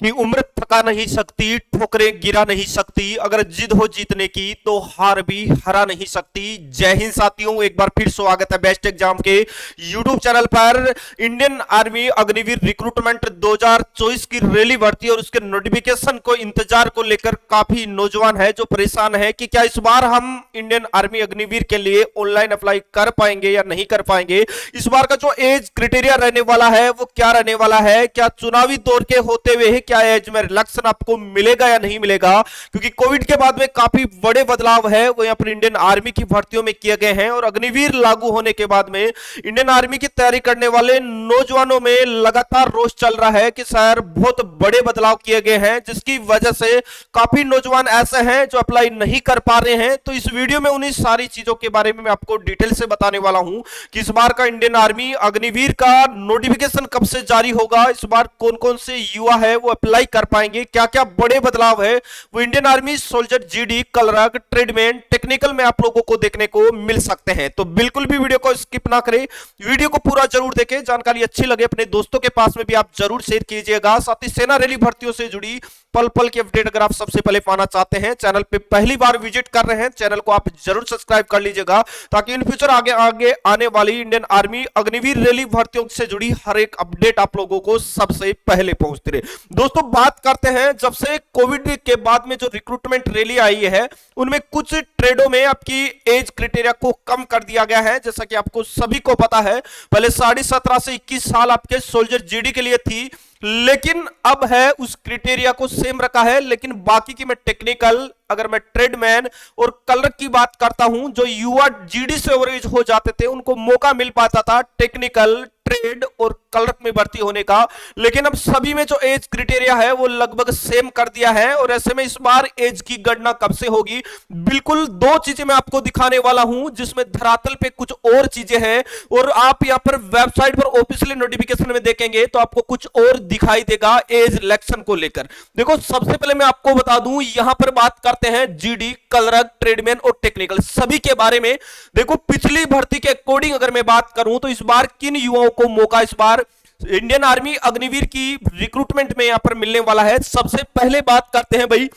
कि उम्र थका नहीं सकती, ठोकरें गिरा नहीं सकती, अगर जिद हो जीतने की तो हार भी हरा नहीं सकती। जय हिंद साथियों, एक बार फिर स्वागत है बेस्ट एग्जाम के यूट्यूब चैनल पर। इंडियन आर्मी अग्निवीर रिक्रूटमेंट 2024 की रैली भर्ती और उसके नोटिफिकेशन को इंतजार को लेकर काफी नौजवान है जो परेशान है कि क्या इस बार हम इंडियन आर्मी अग्निवीर के लिए ऑनलाइन अप्लाई कर पाएंगे या नहीं कर पाएंगे। इस बार का जो एज क्राइटेरिया रहने वाला है वो क्या रहने वाला है, क्या चुनावी दौर के होते हुए क्या एज में रिलैक्सेशन आपको मिलेगा या नहीं मिलेगा, क्योंकि कोविड के बाद में काफी बड़े बदलाव है वो यहाँ पर इंडियन आर्मी की भर्तियों में किए गए हैं। और अग्निवीर लागू होने के बाद में इंडियन आर्मी की तैयारी करने वाले नौजवानों में लगातार रोष चल रहा है कि सर बहुत बड़े बदलाव किए गए हैं, जिसकी वजह से काफी नौजवान ऐसे हैं जो अप्लाई नहीं कर पा रहे हैं। तो इस वीडियो में उन्हीं सारी चीजों के बारे में मैं आपको डिटेल से बताने वाला हूं कि इस बार का इंडियन आर्मी अग्निवीर का नोटिफिकेशन कब से जारी होगा, इस बार कौन कौन से युवा है वो अप्लाई कर पाएंगे, क्या क्या बड़े बदलाव है वो Indian army soldier GD clerk tradesman technical में आप लोगों को देखने को मिल सकते हैं। तो बिल्कुल भी वीडियो को स्किप ना करें, वीडियो को पूरा जरूर देखें, जानकारी अच्छी लगे अपने दोस्तों के पास में भी आप जरूर शेयर कीजिएगा। साथ ही सेना रैली भर्तियों से जुड़ी पल पल की अपडेट अगर आप सबसे पहले पाना चाहते हैं, चैनल पे पहली बार विजिट कर रहे हैं, चैनल को आप जरूर सब्सक्राइब कर लीजिएगा ताकि इन फ्यूचर आगे आगे आने वाली इंडियन आर्मी अग्निवीर रैली भर्तियों से जुड़ी हर एक अपडेट आप लोगों को सबसे पहले पहुंचती रहे। दोस्तों बात करते हैं, जब से कोविड के बाद में जो रिक्रूटमेंट रैली आई है उनमें कुछ ट्रेडों में आपकी एज क्राइटेरिया को कम कर दिया गया है। जैसा कि आपको सभी को पता है, पहले 17.5 से 21 साल आपके सोल्जर जीडी के लिए थी, लेकिन अब है उस क्राइटेरिया को सेम रखा है। लेकिन बाकी की मैं टेक्निकल, अगर मैं ट्रेडमैन और कलर की बात करता हूं, जो युवा जीडी से ओवरेज हो जाते थे उनको मौका मिल पाता था टेक्निकल, ट्रेड और कलर में भर्ती होने का, लेकिन अब सभी में जो एज क्राइटेरिया है वो लगभग सेम कर दिया है। और ऐसे में इस बार एज की गणना कब से होगी, बिल्कुल दो चीजें मैं आपको दिखाने वाला हूं जिसमें धरातल पे कुछ और चीजें हैं और आप यहां पर वेबसाइट पर ऑफिशियल नोटिफिकेशन में देखेंगे तो आपको कुछ और दिखाई देगा एज इलेक्शन को लेकर। देखो सबसे पहले मैं आपको बता दूं, यहां पर बात करते हैं जीडी कलरक ट्रेडमैन और टेक्निकल सभी के बारे में। देखो पिछली भर्ती के अकॉर्डिंग अगर मैं बात करूं तो इस बार किन युवाओं को मौका इस बार इंडियन आर्मी अग्निवीर की रिक्रूटमेंट में यहां पर मिलने वाला है। सबसे पहले बात करते हैं भाई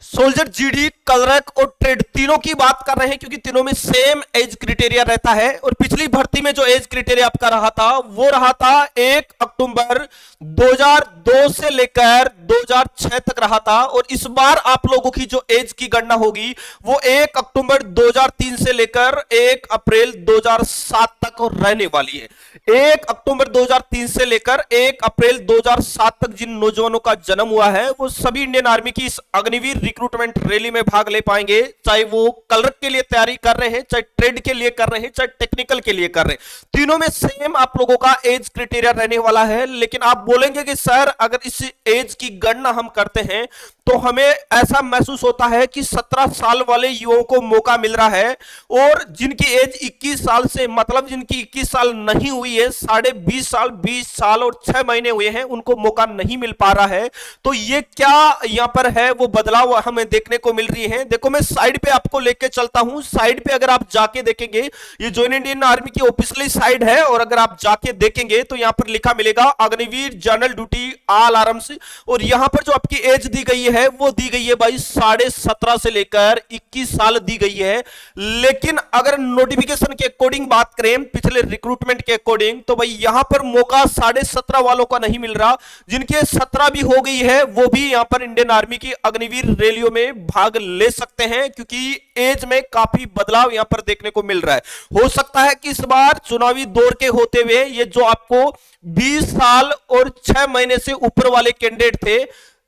सोल्जर जीडी कलरक और ट्रेड, तीनों की बात कर रहे हैं क्योंकि तीनों में सेम एज क्राइटेरिया रहता है। और पिछली भर्ती में जो एज क्राइटेरिया आपका रहा था वो रहा था 1 अक्टूबर 2002 से लेकर 2006 तक रहा था। और इस बार आप लोगों की जो एज की गणना होगी वो 1 अक्टूबर 2003 से लेकर 1 अप्रैल 2007 तक रहने वाली है। 1 अक्टूबर 2003 से लेकर 1 अप्रैल 2007 तक जिन नौजवानों का जन्म हुआ है वो सभी इंडियन आर्मी की इस अग्निवीर रिक्रूटमेंट रैली में भाग ले पाएंगे, चाहे वो कलर के लिए तैयारी कर रहे हैं, चाहे ट्रेड के लिए कर रहे हैं, चाहे टेक्निकल के लिए कर रहे हैं। तीनों में सेम आप लोगों का एज क्राइटेरिया रहने वाला है। लेकिन आप बोलेंगे कि सर अगर इस एज की गणना हम करते हैं तो हमें ऐसा महसूस होता है कि 17 साल वाले युवाओं को मौका मिल रहा है और जिनकी एज 21 साल से, मतलब जिनकी 21 साल नहीं हुई है, 20.5 साल, 20 साल और 6 महीने हुए हैं, उनको मौका नहीं मिल पा रहा है। तो ये क्या यहां पर है वो बदलाव हमें देखने को मिल रही है। देखो मैं साइड पे आपको लेके चलता हूं, साइड पे अगर आप जाके देखेंगे, ये ज्वाइन इंडियन आर्मी की ऑफिशियली साइड है और अगर आप जाके देखेंगे तो यहां पर लिखा मिलेगा Agniveer general duty all arms. और यहां पर जो आपकी एज दी गई है वो दी गई है भाई 17.5 से लेकर 21 साल दी गई है। लेकिन अगर नोटिफिकेशन के अकॉर्डिंग बात करें, पिछले रिक्रूटमेंट के अकॉर्डिंग, तो भाई यहां पर मौका 17.5 वालों का नहीं मिल रहा, जिनके 17 भी हो गई है वो भी यहां पर इंडियन आर्मी की अग्निवीर रैलियों में भाग ले सकते हैं, क्योंकि एज में काफी बदलाव यहां पर देखने को मिल रहा है। हो सकता है कि इस बार चुनावी दौर के होते हुए ये जो आपको 20 साल और 6 महीने से ऊपर वाले कैंडिडेट थे,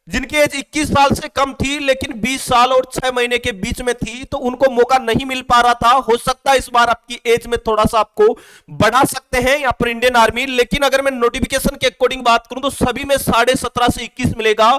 जिनकी एज 21 साल से कम थी लेकिन 20 साल और 6 महीने के बीच में थी, तो उनको मौका नहीं मिल पा रहा था। हो सकता है इस बार आपकी एज में थोड़ा सा आपको बढ़ा सकते हैं यहां पर इंडियन आर्मी। लेकिन अगर मैं नोटिफिकेशन के अकॉर्डिंग बात करूं तो सभी में 17.5 से 21 मिलेगा।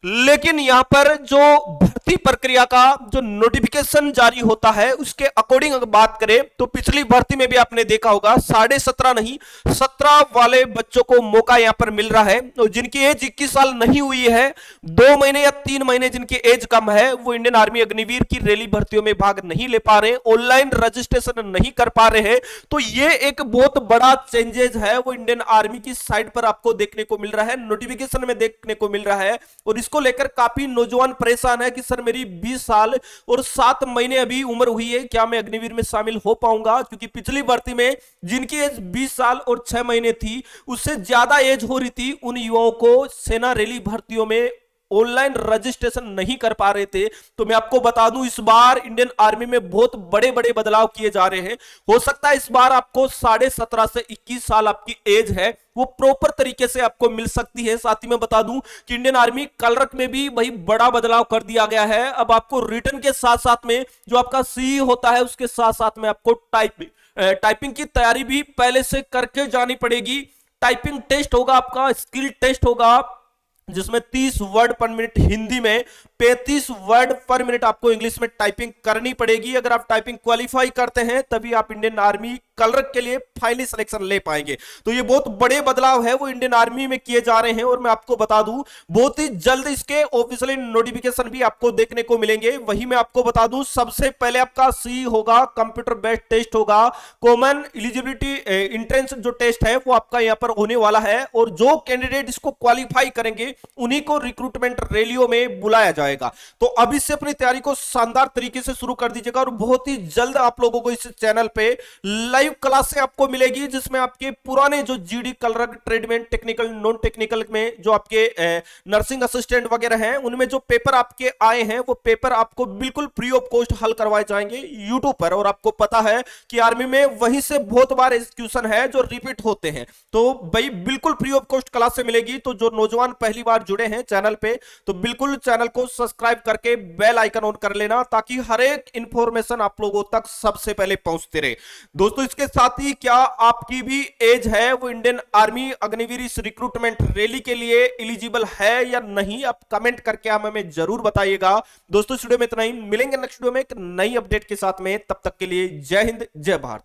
लेकिन यहां पर जो भर्ती प्रक्रिया का जो नोटिफिकेशन जारी होता है उसके अकॉर्डिंग अगर बात करें तो पिछली भर्ती में भी आपने देखा होगा 17.5 नहीं 17 वाले बच्चों को मौका यहां पर मिल रहा है। तो जिनकी एज 21 साल नहीं हुई है, 2 महीने या 3 महीने जिनकी एज कम है, वो इंडियन आर्मी अग्निवीर की रैली भर्तियों में भाग नहीं ले पा रहे, ऑनलाइन रजिस्ट्रेशन नहीं कर पा रहे हैं। तो ये एक बहुत बड़ा चेंजेस है वो इंडियन आर्मी की साइड पर आपको देखने को मिल रहा है, नोटिफिकेशन में देखने को मिल रहा है। और इसको लेकर काफी नौजवान परेशान है कि सर मेरी 20 साल और 7 महीने अभी उम्र हुई है, क्या मैं अग्निवीर में शामिल हो पाऊंगा? क्योंकि पिछली भर्ती में जिनकी एज 20 साल और 6 महीने थी, उससे ज्यादा एज हो रही थी उन युवाओं को सेना रैली भर्तियों में ऑनलाइन रजिस्ट्रेशन नहीं कर पा रहे थे। तो मैं आपको बता दूं इस बार इंडियन आर्मी में बहुत बड़े बड़े बदलाव किए जा रहे हैं। हो सकता है इस बार आपको 17.5 से 21 साल आपकी एज है वो प्रॉपर तरीके से आपको मिल सकती है। साथ ही मैं बता दूं कि इंडियन आर्मी कलरक में भी वही बड़ा बदलाव कर दिया गया है। अब आपको रिटर्न के साथ साथ में जो आपका सी होता है उसके साथ साथ में आपको टाइपिंग की तैयारी भी पहले से करके जानी पड़ेगी। टाइपिंग टेस्ट होगा, आपका स्किल टेस्ट होगा, जिसमें 30 वर्ड पर मिनट हिंदी में, 35 वर्ड पर मिनट आपको इंग्लिश में टाइपिंग करनी पड़ेगी। अगर आप टाइपिंग क्वालिफाई करते हैं तभी आप इंडियन आर्मी कलरक के लिए फाइनली सिलेक्शन ले पाएंगे। तो ये बहुत बड़े बदलाव है वो इंडियन आर्मी में किए जा रहे हैं। और मैं आपको बता दूं बहुत ही जल्द इसके ऑफिशियली नोटिफिकेशन भी आपको देखने को मिलेंगे। वही मैं आपको बता दूं सबसे पहले आपका सी होगा, कंप्यूटर बेस्ड टेस्ट होगा, कॉमन एलिजिबिलिटी एंट्रेंस जो टेस्ट है वो आपका यहां पर होने वाला है। और जो कैंडिडेट इसको क्वालिफाई करेंगे उन्हीं को रिक्रूटमेंट रैलियों में बुलाया जाएगा। तो अभी से अपनी तैयारी को शानदार तरीके से शुरू कर दीजिएगा। और बहुत ही जल्द आप लोगों को इस चैनल पे लाइव क्लासें आपको मिलेगी, जिसमें आपके पुराने जो GD clerk tradesmen technical non technical में जो आपके नर्सिंग असिस्टेंट वगैरह हैं उनमें जो पेपर आपके आए हैं वो पेपर आपको बिल्कुल फ्री ऑफ कॉस्ट हल करवाए जाएंगे यूट्यूब पर। और आपको पता है कि आर्मी में वहीं से बहुत बार एग्जीक्यूशन है जो रिपीट होते हैं। तो भाई बिल्कुल फ्री ऑफ कॉस्ट क्लास से मिलेगी। तो जो नौजवान पहली बार जुड़े हैं चैनल पे तो बिल्कुल चैनल को सब्सक्राइब करके बेल आइकन ऑन कर लेना, ताकि हर एक इंफॉर्मेशन आप लोगों तक सबसे पहले पहुंचते रहे। दोस्तों इसके साथ ही क्या आपकी भी एज है वो इंडियन आर्मी अग्निवीर इस रिक्रूटमेंट रैली के लिए एलिजिबल है या नहीं, आप कमेंट करके हमें जरूर बताइएगा। दोस्तों इस वीडियो में इतना ही, मिलेंगे नेक्स्ट वीडियो में एक नई अपडेट के साथ में। तब तक के लिए जय हिंद जय भारत।